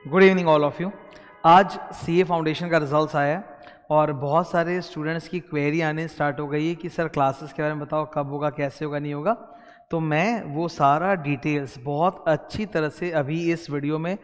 Good evening all of you. आज CA foundation का results आया है और बहुत सारे स्टूडेंट्स की क्वेरी आने स्टार्ट हो गई है कि सर क्लासेस के बारे में बताओ, कब होगा, कैसे होगा, नहीं होगा। तो मैं वो सारा डिटेल्स बहुत अच्छी तरह से अभी इस वीडियो में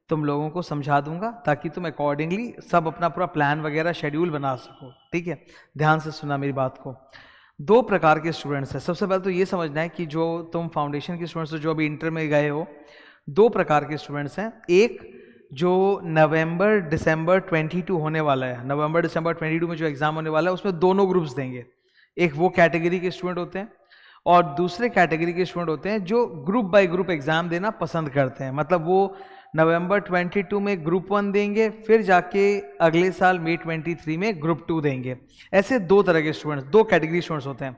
तुम लोगों को समझा दूंगा ताकि तुम अकॉर्डिंगली सब अपना पूरा प्लान वगैरह शेड्यूल बना सको। ठीक है, ध्यान से सुना मेरी बात को। दो प्रकार के स्टूडेंट्स हैं। सबसे पहले तो ये समझना है कि जो तुम फाउंडेशन के स्टूडेंट्स हो, जो अभी इंटर में गए हो, दो प्रकार के स्टूडेंट्स हैं। एक जो नवंबर दिसंबर 22 होने वाला है, नवंबर दिसंबर 22 में जो एग्जाम होने वाला है उसमें दोनों ग्रुप्स देंगे। एक वो कैटेगरी के स्टूडेंट होते हैं और दूसरे कैटेगरी के स्टूडेंट होते हैं जो ग्रुप बाय ग्रुप एग्जाम देना पसंद करते हैं। मतलब वो नवंबर 22 में ग्रुप 1 देंगे, फिर जाके अगले साल मई 23 में ग्रुप 2 देंगे। ऐसे दो तरह के स्टूडेंट्स, दो कैटेगरी स्टूडेंट्स होते हैं।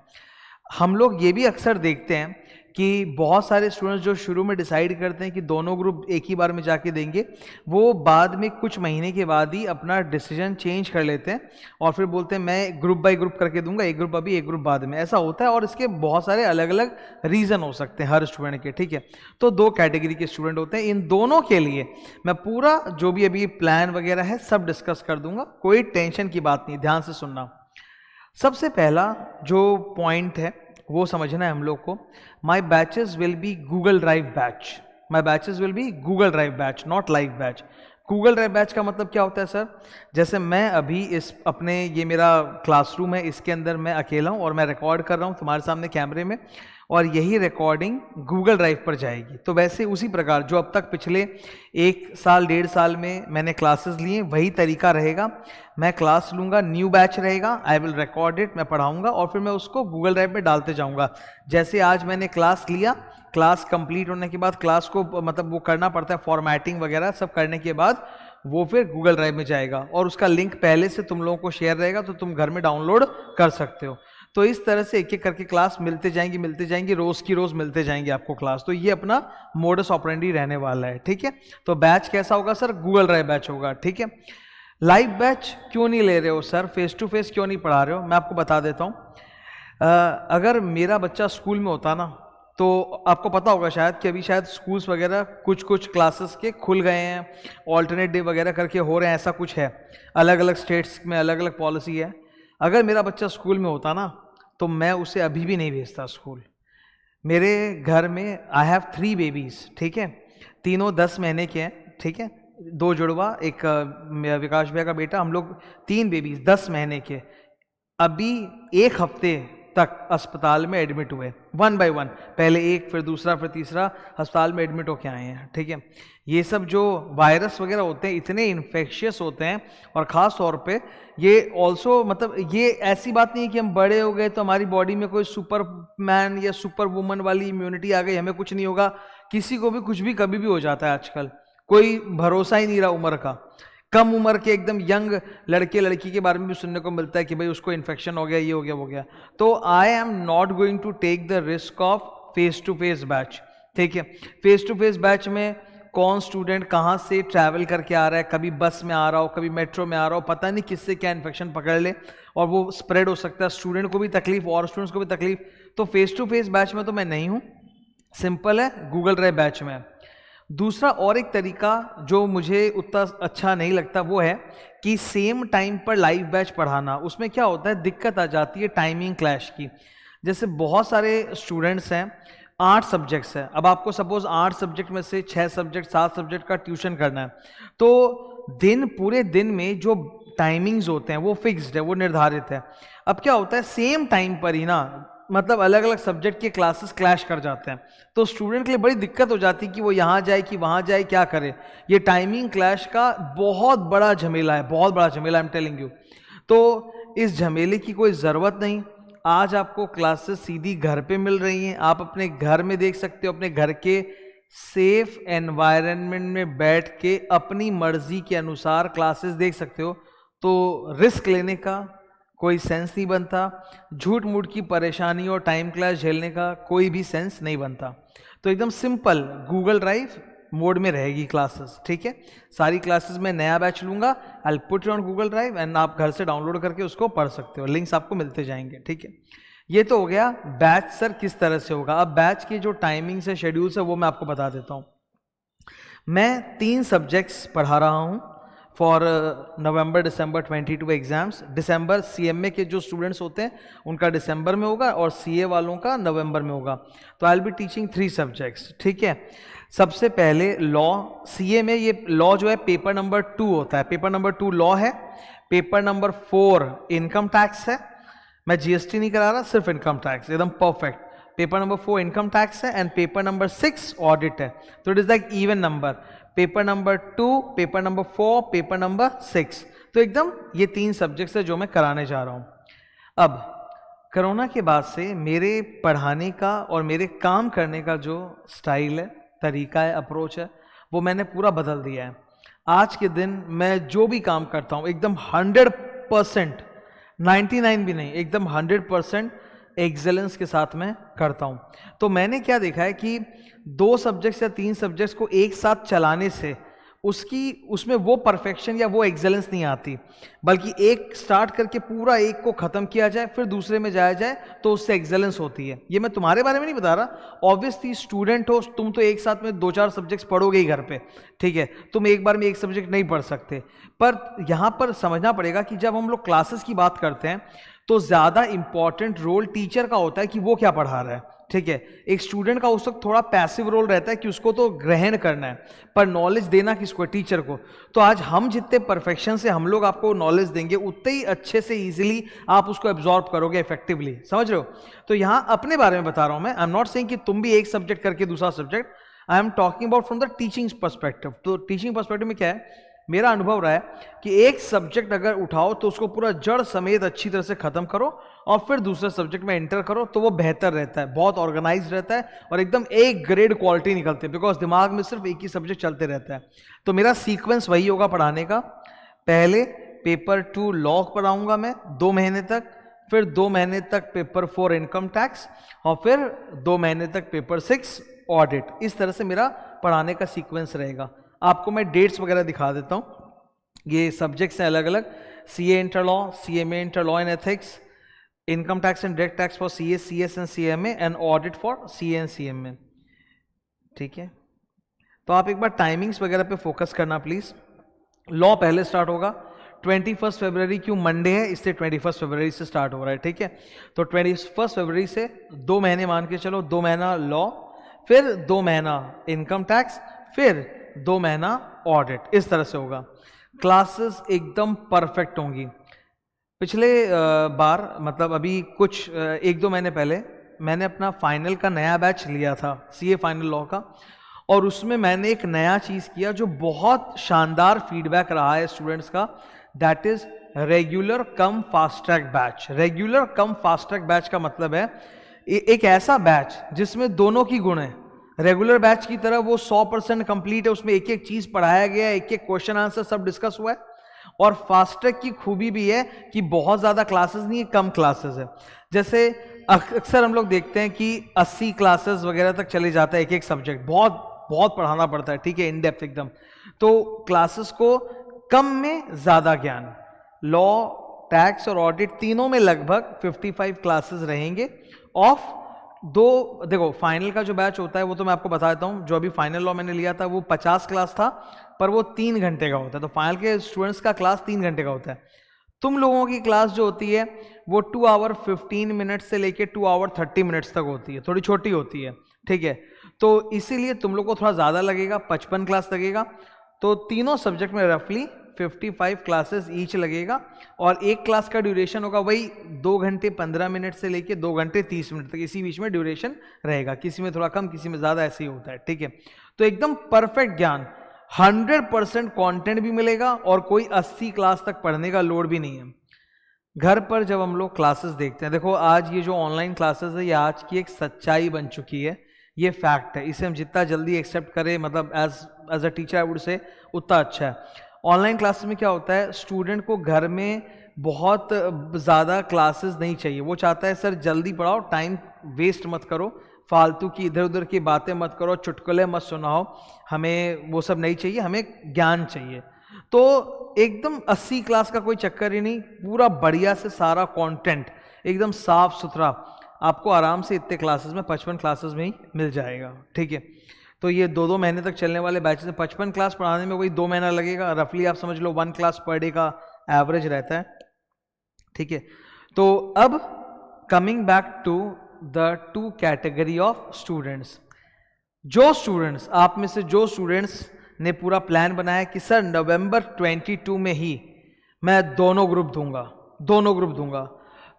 हम लोग ये भी अक्सर देखते हैं कि बहुत सारे स्टूडेंट्स जो शुरू में डिसाइड करते हैं कि दोनों ग्रुप एक ही बार में जाके देंगे, वो बाद में कुछ महीने के बाद ही अपना डिसीजन चेंज कर लेते हैं और फिर बोलते हैं मैं ग्रुप बाय ग्रुप करके दूंगा, एक ग्रुप अभी एक ग्रुप बाद में। ऐसा होता है और इसके बहुत सारे अलग अलग रीज़न हो सकते हैं हर स्टूडेंट के। ठीक है, तो दो कैटेगरी के स्टूडेंट होते हैं। इन दोनों के लिए मैं पूरा जो भी अभी प्लान वगैरह है सब डिस्कस कर दूंगा, कोई टेंशन की बात नहीं, ध्यान से सुनना। सबसे पहला जो पॉइंट है वो समझना है हम लोग को। My batches will be Google Drive batch. My batches will be Google Drive batch, not live batch. Google Drive batch का मतलब क्या होता है सर? जैसे मैं अभी इस अपने, ये मेरा क्लासरूम है, इसके अंदर मैं अकेला हूँ और मैं रिकॉर्ड कर रहा हूँ तुम्हारे सामने कैमरे में, और यही रिकॉर्डिंग गूगल ड्राइव पर जाएगी। तो वैसे उसी प्रकार जो अब तक पिछले 1 साल 1.5 साल में मैंने क्लासेस लिए, वही तरीका रहेगा। मैं क्लास लूँगा, न्यू बैच रहेगा, आई विल रिकॉर्ड इट, मैं पढ़ाऊँगा और फिर मैं उसको गूगल ड्राइव में डालते जाऊँगा। जैसे आज मैंने क्लास लिया, क्लास कंप्लीट होने के बाद क्लास को मतलब वो करना पड़ता है, फॉर्मेटिंग वगैरह सब करने के बाद वो फिर गूगल ड्राइव में जाएगा और उसका लिंक पहले से तुम लोगों को शेयर रहेगा, तो तुम घर में डाउनलोड कर सकते हो। तो इस तरह से एक एक करके क्लास मिलते जाएंगी, रोज की रोज मिलते जाएंगे आपको क्लास। तो ये अपना मोडस ऑपरेंडी रहने वाला है। ठीक है, तो बैच कैसा होगा सर? गूगल ड्राइव बैच होगा। ठीक है, लाइव बैच क्यों नहीं ले रहे हो सर? फेस टू फेस क्यों नहीं पढ़ा रहे हो? मैं आपको बता देता हूँ। अगर मेरा बच्चा स्कूल में होता ना, तो आपको पता होगा शायद कि अभी शायद स्कूल्स वगैरह कुछ कुछ क्लासेस के खुल गए हैं, ऑल्टरनेट डे वगैरह करके हो रहे हैं, ऐसा कुछ है। अलग अलग स्टेट्स में अलग अलग पॉलिसी है। अगर मेरा बच्चा स्कूल में होता ना, तो मैं उसे अभी भी नहीं भेजता स्कूल। मेरे घर में आई हैव 3 बेबीज। ठीक है, तीनों 10 महीने के हैं। ठीक है, 2 जुड़वा, एक विकास भैया का बेटा, हम लोग 3 बेबीज 10 महीने के, अभी 1 हफ्ते तक अस्पताल में एडमिट हुए, 1 बाय 1, पहले एक फिर दूसरा फिर तीसरा अस्पताल में एडमिट होके आए हैं। ठीक है, ये सब जो वायरस वगैरह होते हैं इतने इन्फेक्शियस होते हैं, और ख़ास तौर पे ये ऑल्सो, मतलब ये ऐसी बात नहीं है कि हम बड़े हो गए तो हमारी बॉडी में कोई सुपरमैन या सुपर वुमन वाली इम्यूनिटी आ गई, हमें कुछ नहीं होगा। किसी को भी कुछ भी कभी भी हो जाता है आजकल, कोई भरोसा ही नहीं रहा उम्र का। कम उम्र के एकदम यंग लड़के लड़की के बारे में भी सुनने को मिलता है कि भाई उसको इन्फेक्शन हो गया, ये हो गया, वो गया। तो I am not going to take the risk of face to face batch. ठीक है, फेस टू फेस बैच में कौन स्टूडेंट कहाँ से ट्रैवल करके आ रहा है, कभी बस में आ रहा हो, कभी मेट्रो में आ रहा हो, पता नहीं किससे क्या इन्फेक्शन पकड़ ले और वो स्प्रेड हो सकता है, स्टूडेंट को भी तकलीफ और स्टूडेंट्स को भी तकलीफ। तो फेस टू फेस बैच में तो मैं नहीं हूँ, सिंपल है गूगल ड्राइव बैच में। दूसरा और एक तरीका जो मुझे उतना अच्छा नहीं लगता वो है कि सेम टाइम पर लाइव बैच पढ़ाना। उसमें क्या होता है, दिक्कत आ जाती है टाइमिंग क्लैश की। जैसे बहुत सारे स्टूडेंट्स हैं, 8 सब्जेक्ट्स हैं, अब आपको सपोज 8 सब्जेक्ट में से 6 सब्जेक्ट 7 सब्जेक्ट का ट्यूशन करना है, तो दिन पूरे दिन में जो टाइमिंग्स होते हैं वो फिक्स्ड है, वो निर्धारित है। अब क्या होता है, सेम टाइम पर ही ना, मतलब अलग अलग सब्जेक्ट के क्लासेस क्लैश कर जाते हैं, तो स्टूडेंट के लिए बड़ी दिक्कत हो जाती है कि वो यहाँ जाए कि वहाँ जाए, क्या करे। ये टाइमिंग क्लैश का बहुत बड़ा झमेला है, बहुत बड़ा झमेला, आई एम टेलिंग यू। तो इस झमेले की कोई ज़रूरत नहीं। आज आपको क्लासेस सीधी घर पे मिल रही हैं, आप अपने घर में देख सकते हो, अपने घर के सेफ एनवायरनमेंट में बैठ के अपनी मर्जी के अनुसार क्लासेस देख सकते हो। तो रिस्क लेने का कोई सेंस नहीं बनता, झूठ मूठ की परेशानी और टाइम क्लैश झेलने का कोई भी सेंस नहीं बनता। तो एकदम सिंपल गूगल ड्राइव मोड में रहेगी क्लासेस। ठीक है, सारी क्लासेस में नया बैच लूंगा, I will put it on Google drive and आप घर से डाउनलोड करके उसको पढ़ सकते हो, लिंक्स आपको मिलते जाएंगे। ठीक है, ये तो हो गया बैच सर किस तरह से होगा। अब बैच की जो टाइमिंग्स है, शेड्यूल्स है, वो मैं आपको बता देता हूँ। मैं 3 सब्जेक्ट्स पढ़ा रहा हूँ for November December 22 exams. December CMA के जो स्टूडेंट्स होते हैं उनका दिसंबर में होगा और CA वालों का नवंबर में होगा। तो I will be teaching 3 subjects, ठीक है। सबसे पहले लॉ। CA में ये लॉ जो है पेपर नंबर 2 होता है। पेपर नंबर 2 लॉ है, पेपर नंबर 4 इनकम टैक्स है। मैं GST नहीं करा रहा, सिर्फ इनकम टैक्स, एकदम perfect. Paper number 4 income tax है एंड पेपर नंबर 6 ऑडिट है। तो it is like even number, paper number 2, paper number 4, paper number 6। तो एकदम ये 3 सब्जेक्ट्स है जो मैं कराने जा रहा हूं। अब कोरोना के बाद से मेरे पढ़ाने का और मेरे काम करने का जो स्टाइल है, तरीका है, अप्रोच है, वो मैंने पूरा बदल दिया है। आज के दिन मैं जो भी काम करता हूं एकदम 100%, 99 भी नहीं, एकदम 100% एक्सेलेंस के साथ में करता हूं। तो मैंने क्या देखा है कि 2 सब्जेक्ट्स या 3 सब्जेक्ट्स को एक साथ चलाने से उसमें वो परफेक्शन या वो एक्सेलेंस नहीं आती, बल्कि एक स्टार्ट करके पूरा एक को खत्म किया जाए फिर दूसरे में जाया जाए तो उससे एक्सेलेंस होती है। ये मैं तुम्हारे बारे में नहीं बता रहा, ऑब्वियसली स्टूडेंट हो तुम तो एक साथ में 2-4 सब्जेक्ट्स पढ़ोगे ही घर पे, ठीक है। तुम एक बार में एक सब्जेक्ट नहीं पढ़ सकते, पर यहाँ पर समझना पड़ेगा कि जब हम लोग क्लासेस की बात करते हैं तो ज़्यादा इंपॉर्टेंट रोल टीचर का होता है कि वो क्या पढ़ा रहा है, ठीक है। एक स्टूडेंट का उस वक्त थोड़ा पैसिव रोल रहता है कि उसको तो ग्रहण करना है, पर नॉलेज देना किसको है, टीचर को। तो आज हम जितने परफेक्शन से हम लोग आपको नॉलेज देंगे उतने ही अच्छे से इजीली आप उसको एब्जॉर्ब करोगे इफेक्टिवली, समझ रहे हो। तो यहाँ अपने बारे में बता रहा हूँ मैं, आई एम नॉट सेइंग कि तुम भी एक सब्जेक्ट करके दूसरा subject, I am talking about from the teaching perspective. तो टीचिंग पर्सपेक्टिव में क्या है, मेरा अनुभव रहा है कि एक सब्जेक्ट अगर उठाओ तो उसको पूरा जड़ समेत अच्छी तरह से खत्म करो और फिर दूसरे सब्जेक्ट में एंटर करो, तो वो बेहतर रहता है, बहुत ऑर्गेनाइज रहता है और एकदम एक ग्रेड क्वालिटी निकलती है, बिकॉज दिमाग में सिर्फ एक ही सब्जेक्ट चलते रहता है। तो मेरा सीक्वेंस वही होगा पढ़ाने का। पहले पेपर 2 लॉ पढ़ाऊंगा मैं 2 महीने तक, फिर 2 महीने तक पेपर 4 इनकम टैक्स और फिर 2 महीने तक पेपर 6 ऑडिट। इस तरह से मेरा पढ़ाने का सीक्वेंस रहेगा। आपको मैं डेट्स वगैरह दिखा देता हूँ। ये सब्जेक्ट्स हैं अलग अलग, CA inter law, CMA inter law and ethics, income tax and direct tax for CA, CS and CMA and audit for CA and CMA, ठीक है। तो आप एक बार टाइमिंग्स वगैरह पे फोकस करना प्लीज। लॉ पहले स्टार्ट होगा 21 फरवरी, क्यों मंडे है इसलिए 21 फरवरी से स्टार्ट हो रहा है, ठीक है। तो 21 फरवरी से 2 महीने मान के चलो, 2 महीना लॉ, फिर 2 महीना इनकम टैक्स, फिर 2 महीना ऑडिट, इस तरह से होगा। क्लासेस एकदम परफेक्ट होंगी। पिछले बार मतलब अभी कुछ 1-2 महीने पहले मैंने अपना फाइनल का नया बैच लिया था, CA फाइनल लॉ का, और उसमें मैंने एक नया चीज़ किया जो बहुत शानदार फीडबैक रहा है स्टूडेंट्स का, that is regular come fast track batch. Regular come fast track batch का मतलब है एक ऐसा बैच जिसमें दोनों की गुण है। रेगुलर बैच की तरह वो 100% कंप्लीट है, उसमें एक एक चीज पढ़ाया गया है, एक एक क्वेश्चन आंसर सब डिस्कस हुआ है। और फास्ट ट्रैक की खूबी भी है कि बहुत ज्यादा क्लासेस नहीं है, कम क्लासेस है। जैसे अक्सर हम लोग देखते हैं कि 80 क्लासेस वगैरह तक चले जाता है एक एक सब्जेक्ट, बहुत बहुत पढ़ाना पड़ता है, ठीक है, इन डेप्थ एकदम। तो क्लासेस को कम में ज्यादा ज्ञान, लॉ, टैक्स और ऑडिट तीनों में लगभग 55 क्लासेस रहेंगे। ऑफ दो, देखो फाइनल का जो बैच होता है वो तो मैं आपको बता देता हूँ, जो अभी फाइनल लॉ मैंने लिया था वो 50 क्लास था, पर वो 3 घंटे का होता है। तो फाइनल के स्टूडेंट्स का क्लास 3 घंटे का होता है। तुम लोगों की क्लास जो होती है वो 2 आवर 15 मिनट से लेके 2 आवर 30 मिनट्स तक होती है, थोड़ी छोटी होती है, ठीक है। तो इसीलिए तुम लोग को थोड़ा ज़्यादा लगेगा, 55 क्लास लगेगा। तो तीनों सब्जेक्ट में रफली 55 क्लासेस ईच लगेगा और एक क्लास का ड्यूरेशन होगा वही 2 घंटे 15 मिनट से लेके 2 घंटे 30 मिनट तक, इसी बीच में ड्यूरेशन रहेगा, किसी में थोड़ा कम किसी में ज़्यादा, ऐसे ही होता है, ठीक है। तो एकदम परफेक्ट ज्ञान, 100% कंटेंट भी मिलेगा और कोई 80 क्लास तक पढ़ने का लोड भी नहीं है। घर पर जब हम लोग क्लासेस देखते हैं, देखो आज ये जो ऑनलाइन क्लासेस है ये आज की एक सच्चाई बन चुकी है, ये फैक्ट है। इसे हम जितना जल्दी एक्सेप्ट करें, मतलब as a teacher I would say, उतना अच्छा है। ऑनलाइन क्लासेस में क्या होता है, स्टूडेंट को घर में बहुत ज़्यादा क्लासेस नहीं चाहिए। वो चाहता है सर जल्दी पढ़ाओ, टाइम वेस्ट मत करो, फालतू की इधर उधर की बातें मत करो, चुटकुले मत सुनाओ, हमें वो सब नहीं चाहिए, हमें ज्ञान चाहिए। तो एकदम 80 क्लास का कोई चक्कर ही नहीं, पूरा बढ़िया से सारा कंटेंट एकदम साफ सुथरा आपको आराम से इतने क्लासेस में 55 क्लासेस में ही मिल जाएगा, ठीक है। तो ये 2-2 महीने तक चलने वाले बैचेस में 55 क्लास पढ़ाने में वही 2 महीना लगेगा, रफली आप समझ लो 1 क्लास पर डे का एवरेज रहता है, ठीक है। तो अब coming back to the 2 category of students, जो स्टूडेंट्स आप में से जो स्टूडेंट्स ने पूरा प्लान बनाया कि सर नवंबर 22 में ही मैं दोनों ग्रुप दूंगा,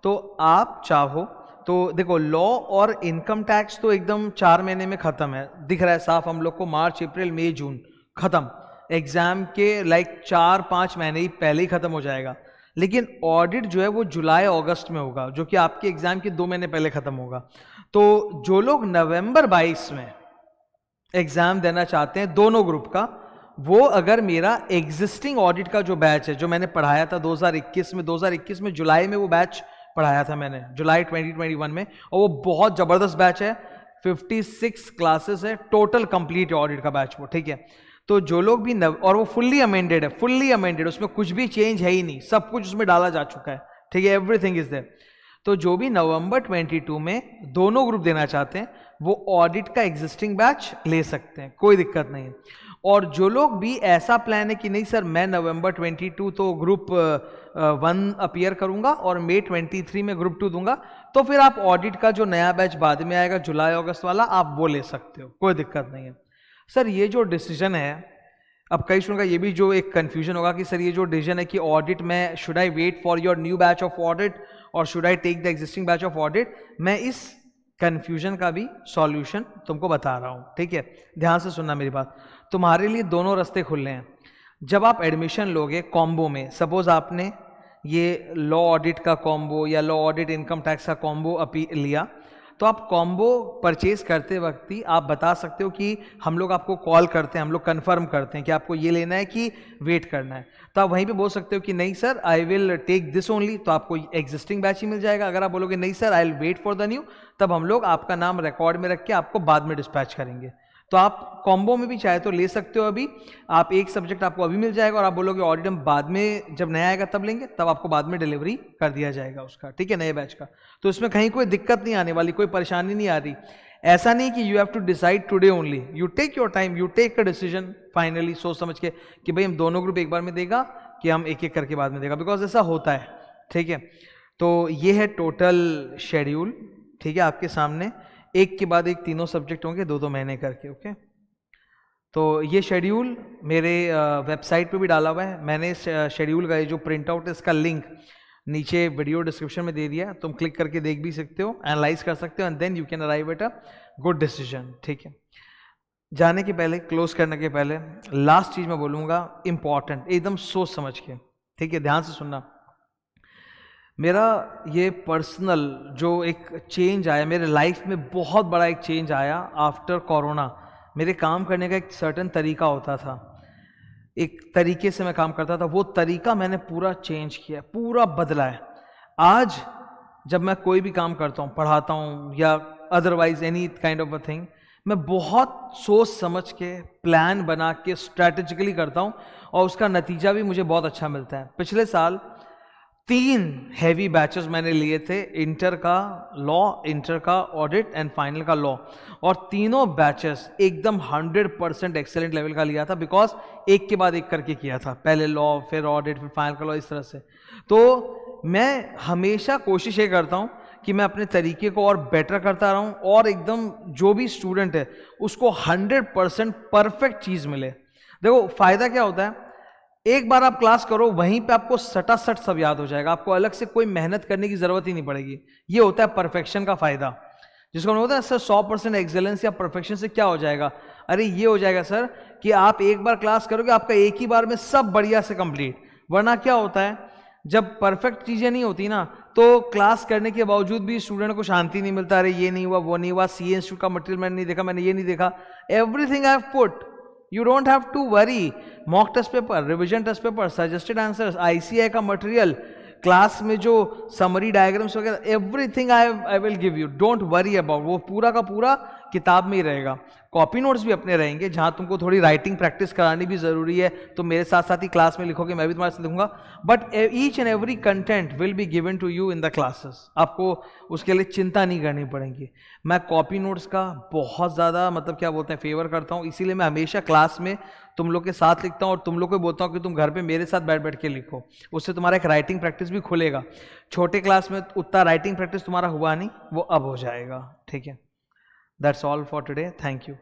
तो आप चाहो तो देखो लॉ और इनकम टैक्स तो एकदम 4 महीने में खत्म है, दिख रहा है साफ हम लोग को, मार्च अप्रैल मई जून खत्म, एग्जाम के लाइक 4-5 महीने ही पहले ही खत्म हो जाएगा। लेकिन ऑडिट जो है वो जुलाई अगस्त में होगा, जो कि आपके एग्जाम के 2 महीने पहले खत्म होगा। तो जो लोग नवंबर 22 में एग्जाम देना चाहते हैं दोनों ग्रुप का, वो अगर मेरा एग्जिस्टिंग ऑडिट का जो बैच है जो मैंने पढ़ाया था 2021 में जुलाई में वो बैच पढ़ाया था मैंने, जुलाई 2021 में, और वो बहुत जबरदस्त बैच है, 56 क्लासेस है, टोटल कंप्लीट ऑडिट का बैच वो, ठीक है। तो जो लोग भी और वो फुल्ली अमेंडेड है, उसमें कुछ भी चेंज है ही नहीं, सब कुछ उसमें डाला जा चुका है, ठीक है, एवरीथिंग इज देयर। तो जो भी नवंबर 22 में दोनों ग्रुप देना चाहते हैं वो ऑडिट का एग्जिस्टिंग बैच ले सकते हैं, कोई दिक्कत नहीं है। और जो लोग भी ऐसा प्लान है कि नहीं सर मैं नवंबर 22 तो ग्रुप 1 अपीयर करूंगा और मई 23 में ग्रुप 2 दूंगा, तो फिर आप ऑडिट का जो नया बैच बाद में आएगा जुलाई अगस्त वाला, आप वो ले सकते हो, कोई दिक्कत नहीं है। सर ये जो डिसीजन है, अब कई स्टूडेंट का ये भी जो एक कंफ्यूजन होगा कि सर ये जो डिसीजन है कि ऑडिट में should I wait for your new batch of audit और should I take the existing batch of audit, मैं इस कंफ्यूजन का भी सॉल्यूशन तुमको बता रहा हूं, ठीक है, ध्यान से सुनना मेरी बात। तुम्हारे लिए दोनों रास्ते खुले हैं। जब आप एडमिशन लोगे कॉम्बो में, सपोज आपने ये लॉ ऑडिट का कॉम्बो या लॉ ऑडिट इनकम टैक्स का कॉम्बो लिया, तो आप कॉम्बो परचेज करते वक्त ही आप बता सकते हो कि हम लोग आपको कॉल करते हैं, हम लोग कंफर्म करते हैं कि आपको ये लेना है कि वेट करना है, तो आप वहीं पे बोल सकते हो कि नहीं sir I will take this only, तो आपको एग्जिस्टिंग बैच ही मिल जाएगा। अगर आप बोलोगे नहीं sir I will wait for the new, तब हम लोग आपका नाम रिकॉर्ड में रख के आपको बाद में डिस्पैच करेंगे। तो आप कॉम्बो में भी चाहे तो ले सकते हो, अभी आप एक सब्जेक्ट आपको अभी मिल जाएगा और आप बोलोगे ऑडिट हम बाद में जब नया आएगा तब लेंगे, तब आपको बाद में डिलीवरी कर दिया जाएगा उसका, ठीक है, नए बैच का। तो इसमें कहीं कोई दिक्कत नहीं आने वाली, कोई परेशानी नहीं आ रही। ऐसा नहीं कि you have to decide today only, you take your time, you take a decision finally सोच समझ के कि भाई हम दोनों ग्रुप एक बार में देगा कि हम एक एक करके बाद में देगा, बिकॉज ऐसा होता है, ठीक है। तो ये है टोटल शेड्यूल, ठीक है, आपके सामने एक के बाद एक तीनों सब्जेक्ट होंगे 2-2 महीने करके, ओके। तो ये शेड्यूल मेरे वेबसाइट पे भी डाला हुआ है, मैंने इस शेड्यूल का जो प्रिंट आउट है इसका लिंक नीचे वीडियो डिस्क्रिप्शन में दे दिया, तुम क्लिक करके देख भी सकते हो, एनालाइज कर सकते हो, and then you can arrive at a good decision, ठीक है। जाने के पहले, क्लोज करने के पहले लास्ट चीज मैं बोलूँगा इंपॉर्टेंट, एकदम सोच समझ के, ठीक है, ध्यान से सुनना। मेरा ये पर्सनल जो एक चेंज आया मेरे लाइफ में, बहुत बड़ा एक चेंज आया आफ्टर कोरोना। मेरे काम करने का एक सर्टेन तरीका होता था, एक तरीके से मैं काम करता था, वो तरीका मैंने पूरा चेंज किया, पूरा बदला है। आज जब मैं कोई भी काम करता हूँ, पढ़ाता हूँ या otherwise any kind of a thing, मैं बहुत सोच समझ के प्लान बना के स्ट्रैटेजिकली करता हूँ और उसका नतीजा भी मुझे बहुत अच्छा मिलता है। पिछले साल 3 हैवी बैचेस मैंने लिए थे, इंटर का लॉ, इंटर का ऑडिट एंड फाइनल का लॉ, और तीनों बैचेस एकदम 100% एक्सेलेंट लेवल का लिया था, बिकॉज एक के बाद एक करके किया था, पहले लॉ फिर ऑडिट फिर फाइनल का लॉ, इस तरह से। तो मैं हमेशा कोशिश ये करता हूँ कि मैं अपने तरीके को और बेटर करता रहूँ और एकदम जो भी स्टूडेंट है उसको 100% परफेक्ट चीज़ मिले। देखो फायदा क्या होता है, एक बार आप क्लास करो वहीं पे आपको सटासट सब याद हो जाएगा, आपको अलग से कोई मेहनत करने की जरूरत ही नहीं पड़ेगी। ये होता है परफेक्शन का फायदा, जिसको होता है सर 100% एक्सेलेंस या परफेक्शन से क्या हो जाएगा। अरे ये हो जाएगा सर कि आप एक बार क्लास करोगे आपका एक ही बार में सब बढ़िया से कंप्लीट। वरना क्या होता है, जब परफेक्ट चीजें नहीं होती ना, तो क्लास करने के बावजूद भी स्टूडेंट को शांति नहीं मिलता, अरे ये नहीं हुआ वो नहीं हुआ, सीए इंस्टीट्यूट का मटेरियल मैंने नहीं देखा, मैंने ये नहीं देखा, everything I have put, you don't have to worry, mock test paper, revision test paper, suggested answers, ICI का मटेरियल, क्लास में जो समरी डायग्राम्स वगैरह, everything I will give you, don't worry about, वो पूरा का पूरा किताब में ही रहेगा, कॉपी नोट्स भी अपने रहेंगे, जहाँ तुमको थोड़ी राइटिंग प्रैक्टिस करानी भी ज़रूरी है, तो मेरे साथ साथ ही क्लास में लिखोगे, मैं भी तुम्हारे साथ लिखूंगा, but each and every content will be given to you in the classes. आपको उसके लिए चिंता नहीं करनी पड़ेगी। मैं कॉपी नोट्स का बहुत ज़्यादा मतलब क्या बोलते हैं फेवर करता हूँ, इसीलिए मैं हमेशा क्लास में तुम लोग के साथ लिखता हूँ और तुम लोग को बोलता हूँ कि तुम घर पे मेरे साथ बैठ बैठ के लिखो, उससे तुम्हारा एक राइटिंग प्रैक्टिस भी खुलेगा। छोटे क्लास में उतना राइटिंग प्रैक्टिस तुम्हारा हुआ नहीं, वो अब हो जाएगा, ठीक है। That's all for today, thank you.